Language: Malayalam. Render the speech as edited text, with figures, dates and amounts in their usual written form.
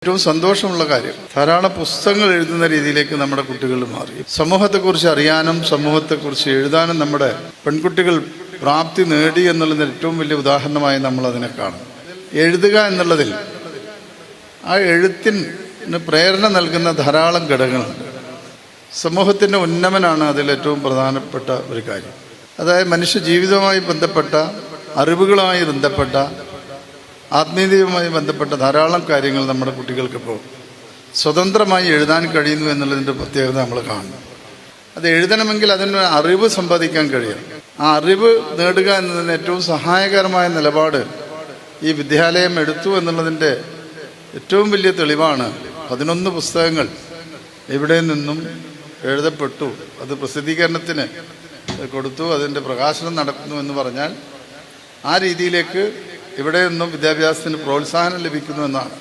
ഏറ്റവും സന്തോഷമുള്ള കാര്യം, ധാരാളം പുസ്തകങ്ങൾ എഴുതുന്ന രീതിയിലേക്ക് നമ്മുടെ കുട്ടികൾ മാറി. സമൂഹത്തെക്കുറിച്ച് അറിയാനും സമൂഹത്തെക്കുറിച്ച് എഴുതാനും നമ്മുടെ പെൺകുട്ടികൾ പ്രാപ്തി നേടി എന്നുള്ളതിന് ഏറ്റവും വലിയ ഉദാഹരണമായി നമ്മൾ അതിനെ കാണും. എഴുതുക എന്നുള്ളതിൽ ആ എഴുത്തിന് പ്രേരണ നൽകുന്ന ധാരാളം ഘടകങ്ങളുണ്ട്. സമൂഹത്തിൻ്റെ ഉന്നമനാണ് അതിലേറ്റവും പ്രധാനപ്പെട്ട ഒരു കാര്യം. അതായത് മനുഷ്യ ജീവിതവുമായി ബന്ധപ്പെട്ട, അറിവുകളുമായി ബന്ധപ്പെട്ട, ആത്മീയതയുമായി ബന്ധപ്പെട്ട ധാരാളം കാര്യങ്ങൾ നമ്മുടെ കുട്ടികൾക്കിപ്പോൾ സ്വതന്ത്രമായി എഴുതാൻ കഴിയുന്നു എന്നുള്ളതിൻ്റെ പ്രത്യേകത നമ്മൾ കാണുന്നു. അത് എഴുതണമെങ്കിൽ അതിന് അറിവ് സമ്പാദിക്കാൻ കഴിയണം. ആ അറിവ് നേടുക എന്നതിന് ഏറ്റവും സഹായകരമായ നിലപാട് ഈ വിദ്യാലയം എടുത്തു എന്നുള്ളതിൻ്റെ ഏറ്റവും വലിയ തെളിവാണ് 11 പുസ്തകങ്ങൾ ഇവിടെ നിന്നും എഴുതപ്പെട്ടു, അത് പ്രസിദ്ധീകരണത്തിന് കൊടുത്തു, അതിൻ്റെ പ്രകാശനം നടക്കുന്നു എന്ന് പറഞ്ഞാൽ ആ രീതിയിലേക്ക് ഇവിടെ നിന്നും വിദ്യാഭ്യാസത്തിന് പ്രോത്സാഹനം ലഭിക്കുന്നു എന്നാണ്.